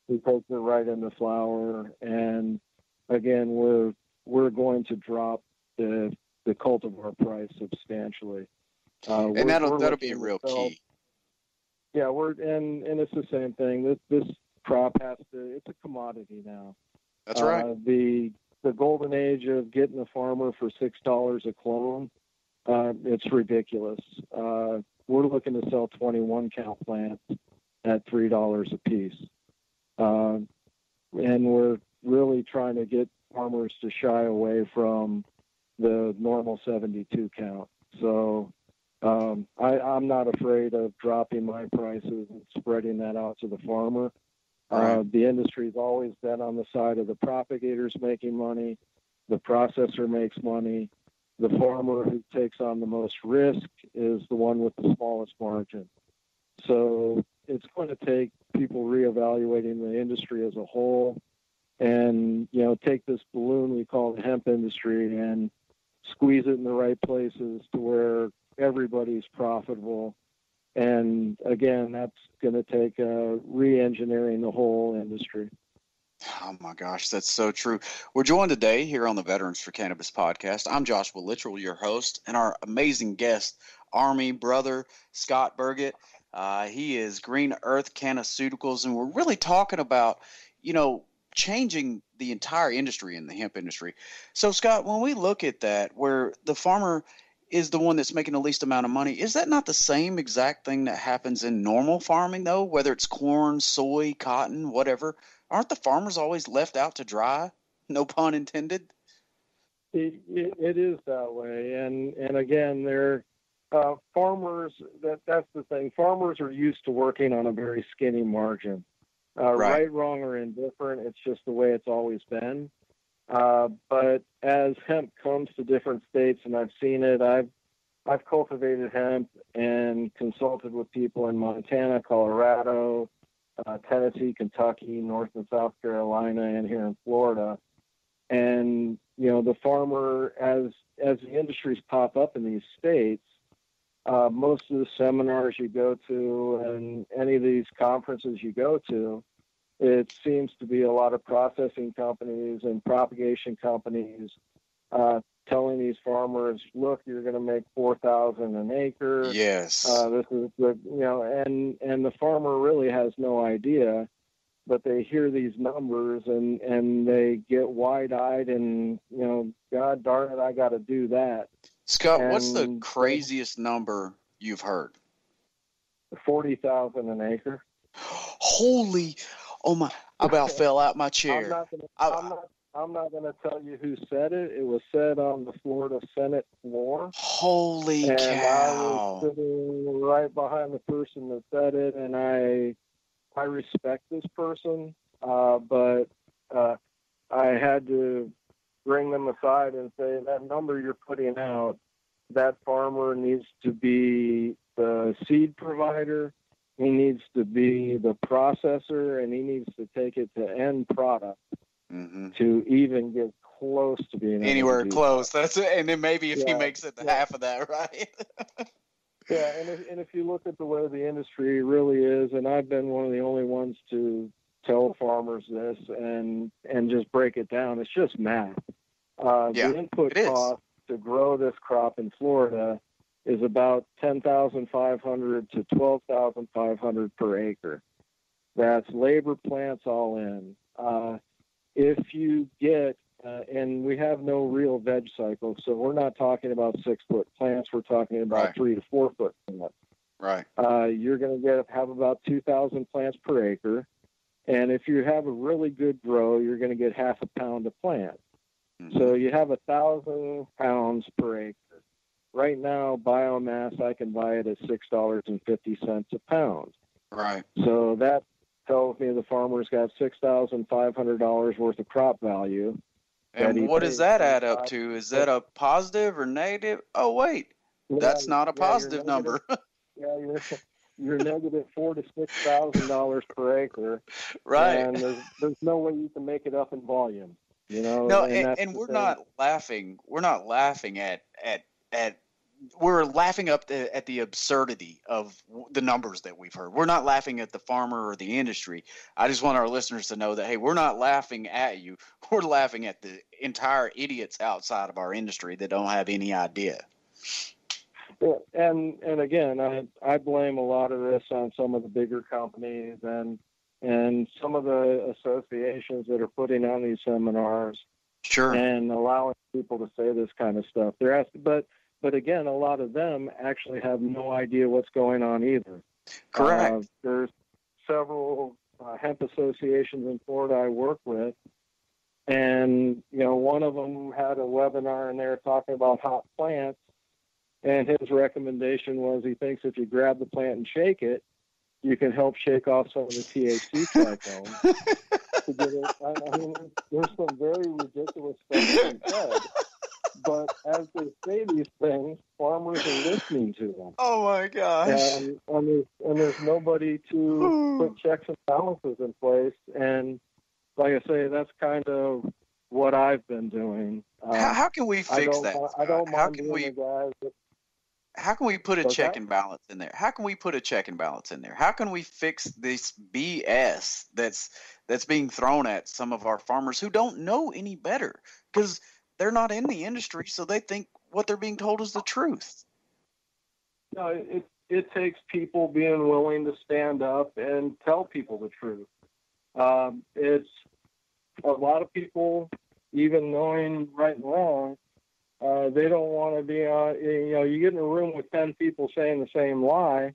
He takes it right in the flower, and again, we're going to drop the cultivar price substantially. And that'll be a real key. Yeah, and it's the same thing. This crop it's a commodity now. That's right. The golden age of getting a farmer for $6 a clone, it's ridiculous. We're looking to sell 21 count plants at $3 a piece. And we're really trying to get farmers to shy away from the normal 72 count. So I'm not afraid of dropping my prices and spreading that out to the farmer. The industry's always been on the side of the propagators making money. The processor makes money. The farmer who takes on the most risk is the one with the smallest margin. So it's going to take people reevaluating the industry as a whole and, take this balloon we call the hemp industry and squeeze it in the right places to where everybody's profitable. And again, that's going to take re-engineering the whole industry. Oh my gosh, that's so true. We're joined today here on the Veterans for Cannabis podcast. I'm Joshua Littrell, your host, and our amazing guest, Army brother Scott BURGETT. He is Green Earth Cannaceuticals, and we're really talking about, changing the entire industry in the hemp industry. So, Scott, when we look at that, where the farmer is the one that's making the least amount of money, is that not the same exact thing that happens in normal farming, though, whether it's corn, soy, cotton, whatever? Aren't the farmers always left out to dry? No pun intended. It is that way. And again, they're farmers, that's the thing. Farmers are used to working on a very skinny margin. Right, wrong, or indifferent, it's just the way it's always been. But as hemp comes to different states, and I've seen it, I've cultivated hemp and consulted with people in Montana, Colorado, Tennessee, Kentucky, North and South Carolina, and here in Florida. And, the farmer, as the industries pop up in these states, most of the seminars you go to and any of these conferences you go to, it seems to be a lot of processing companies and propagation companies telling these farmers, look, you're going to make $4,000 an acre. Yes. This is and the farmer really has no idea, but they hear these numbers and they get wide-eyed and, God darn it, I got to do that. Scott, what's the craziest number you've heard? 40,000 an acre. Holy, oh my! I about fell out my chair. I'm not going to tell you who said it. It was said on the Florida Senate floor. Holy cow! I was sitting right behind the person that said it, and I respect this person, but I had to bring them aside and say, that number you're putting out, that farmer needs to be the seed provider, he needs to be the processor, and he needs to take it to end product to even get close to being anywhere able to close. That's it. And then maybe if he makes it half of that, right? Yeah, and if you look at the way the industry really is, and I've been one of the only ones to tell farmers this and just break it down, it's just math. The input cost to grow this crop in Florida is about $10,500 to $12,500 per acre. That's labor, plants, all in. If you get, and we have no real veg cycle, so we're not talking about 6-foot plants. We're talking about 3 to 4 foot plants. Right. You're going to have about 2,000 plants per acre. And if you have a really good grow, you're going to get half a pound a plant. So you have 1,000 pounds per acre. Right now, biomass, I can buy it at $6.50 a pound. Right. So that tells me the farmer's got $6,500 worth of crop value. And what does that add up to? Is that a positive or negative? Oh, wait, that's not a positive number. You're negative $4,000 to $6,000 per acre. Right. And there's no way you can make it up in volume. No, and we're not laughing. We're not laughing at we're laughing up at the absurdity of the numbers that we've heard. We're not laughing at the farmer or the industry. I just want our listeners to know that, hey, we're not laughing at you. We're laughing at the entire idiots outside of our industry that don't have any idea. Yeah, and again, I blame a lot of this on some of the bigger companies and some of the associations that are putting on these seminars. Sure. And allowing people to say this kind of stuff. But again, a lot of them actually have no idea what's going on either. Correct. There's several hemp associations in Florida I work with, and one of them had a webinar and they were talking about hot plants, and his recommendation was he thinks if you grab the plant and shake it, you can help shake off some of the THC trichomes. I mean, there's some very ridiculous stuff being said, but as they say these things, farmers are listening to them. Oh my gosh! And there's nobody to put checks and balances in place. And like I say, that's kind of what I've been doing. How can we fix that? I don't mind the guys. How can we put a check and balance in there? How can we put a check and balance in there? How can we fix this BS that's being thrown at some of our farmers who don't know any better because they're not in the industry, so they think what they're being told is the truth? No, it takes people being willing to stand up and tell people the truth. It's a lot of people, even knowing right and wrong, they don't want to be on, you get in a room with 10 people saying the same lie.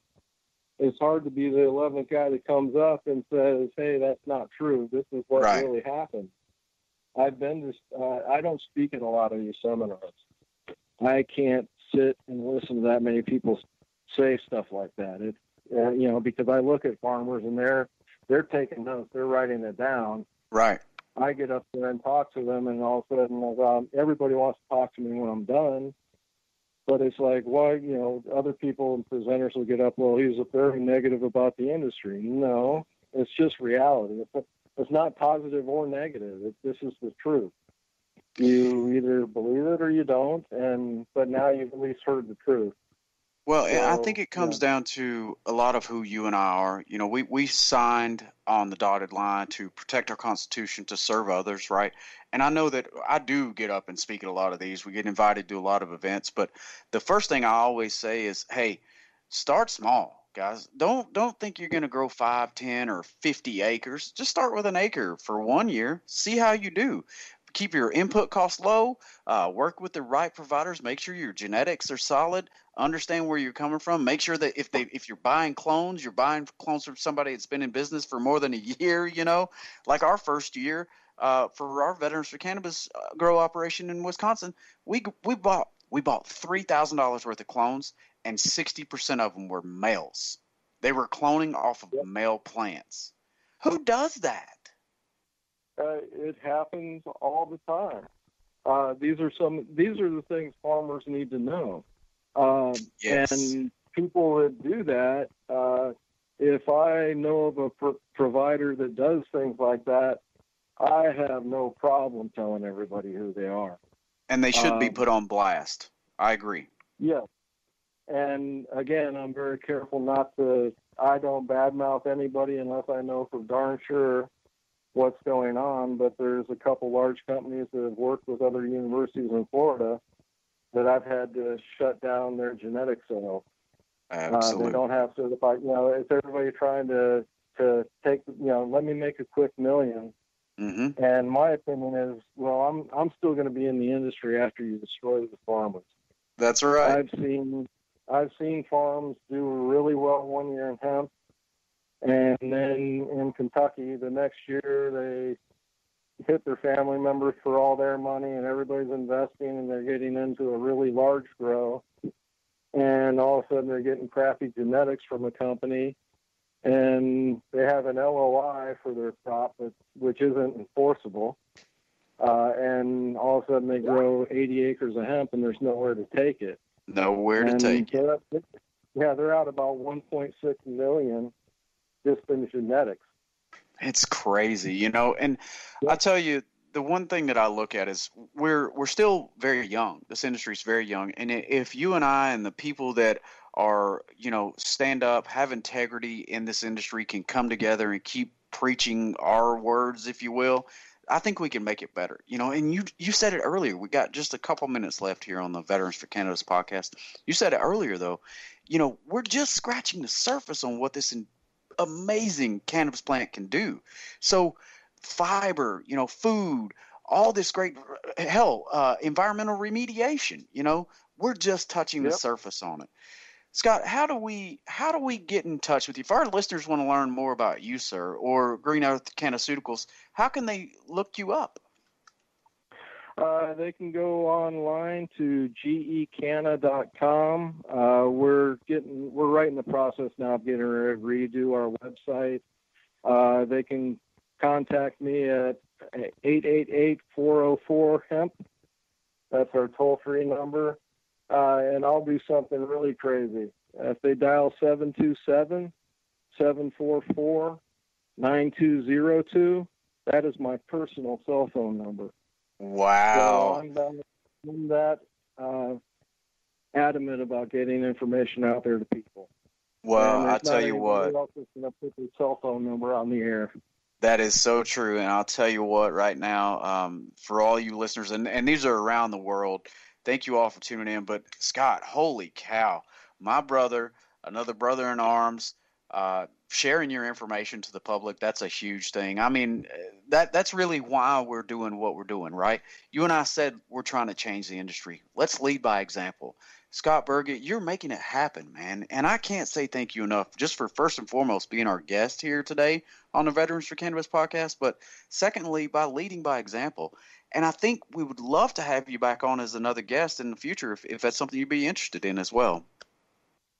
It's hard to be the 11th guy that comes up and says, hey, that's not true. This is what really happened. I don't speak at a lot of these seminars. I can't sit and listen to that many people say stuff like that. Because I look at farmers and they're taking notes. They're writing it down. Right. I get up there and talk to them, and all of a sudden, everybody wants to talk to me when I'm done. But it's like, other people and presenters will get up, well, he's very negative about the industry. No, it's just reality. It's not positive or negative. This is the truth. You either believe it or you don't, but now you've at least heard the truth. Well, I think it comes down to a lot of who you and I are. We signed on the dotted line to protect our Constitution, to serve others, right? And I know that I do get up and speak at a lot of these. We get invited to a lot of events. But the first thing I always say is, hey, start small, guys. Don't think you're going to grow 5, 10, or 50 acres. Just start with an acre for 1 year. See how you do. Keep your input costs low, work with the right providers, make sure your genetics are solid, understand where you're coming from, make sure that if you're buying clones, you're buying clones from somebody that's been in business for more than a year, like our first year for our Veterans for Cannabis grow operation in Wisconsin, we bought $3,000 worth of clones, and 60% of them were males. They were cloning off of male plants. Who does that? It happens all the time. These are the things farmers need to know. Yes. And people that do that, if I know of a provider that does things like that, I have no problem telling everybody who they are. And they should be put on blast. I agree. Yeah. And again, I'm very careful I don't badmouth anybody unless I know for darn sure what's going on, but there's a couple large companies that have worked with other universities in Florida that I've had to shut down their genetic sale. Absolutely. They don't have certified, it's everybody trying to take, let me make a quick million. Mm-hmm. And my opinion is, well, I'm still going to be in the industry after you destroy the farmers. That's right. I've seen farms do really well 1 year in hemp, and then in Kentucky the next year they hit their family members for all their money, and everybody's investing, and they're getting into a really large grow, and all of a sudden they're getting crappy genetics from a company, and they have an LOI for their crop, which isn't enforceable. And all of a sudden they grow 80 acres of hemp, and there's nowhere to take it. Nowhere to take it. They're out about $1.6 million just in genetics. It's crazy, and I tell you, the one thing that I look at is we're still very young. This industry is very young, and if you and I and the people that are, stand up, have integrity in this industry, can come together and keep preaching our words, if you will, I think we can make it better. And you said it earlier. We got just a couple minutes left here on the Veterans for Cannabis podcast. You said it earlier, though. We're just scratching the surface on what this amazing cannabis plant can do. So fiber, food, all this great environmental remediation, we're just touching the surface on it. Scott, how do we get in touch with you? If our listeners want to learn more about you, sir, or Green Earth Cannaceuticals, how can they look you up? They can go online to gecanna.com. We're right in the process now of getting ready to redo our website. They can contact me at 888-404-HEMP. That's our toll-free number. And I'll do something really crazy. If they dial 727-744-9202, that is my personal cell phone number. Wow. So I'm that adamant about getting information out there to people. Well, I'll tell you what. Else is going to put their cell phone number on the air. That is so true. And I'll tell you what, right now, for all you listeners, and these are around the world, thank you all for tuning in. But Scott, holy cow, my brother, another brother in arms, sharing your information to the public, that's a huge thing. I mean, that's really why we're doing what we're doing, right? You and I said we're trying to change the industry. Let's lead by example. Scott Burgett, you're making it happen, man. And I can't say thank you enough just for first and foremost being our guest here today on the Veterans for Cannabis podcast, but secondly, by leading by example. And I think we would love to have you back on as another guest in the future if that's something you'd be interested in as well.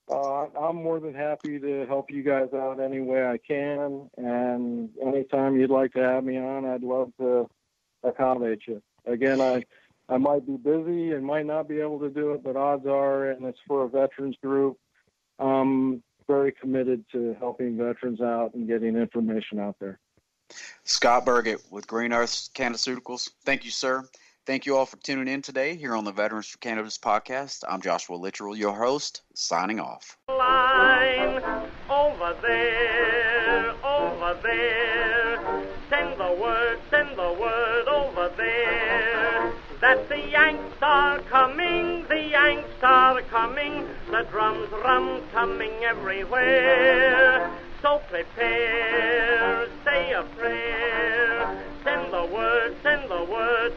I'm more than happy to help you guys out any way I can. And anytime you'd like to have me on, I'd love to accommodate you. Again, I might be busy and might not be able to do it, but odds are, and it's for a veterans group, I'm very committed to helping veterans out and getting information out there. Scott Burgett with Green Earth Cannaceuticals. Thank you, sir. Thank you all for tuning in today here on the Veterans for Cannabis podcast. I'm Joshua Littrell, your host, signing off. Line over there, send the word over there, that the Yanks are coming, the drums coming everywhere. So prepare, say a prayer, send the word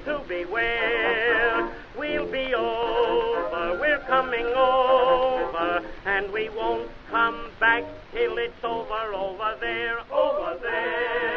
to beware. We'll be over, we're coming over, and we won't come back till it's over there, over there.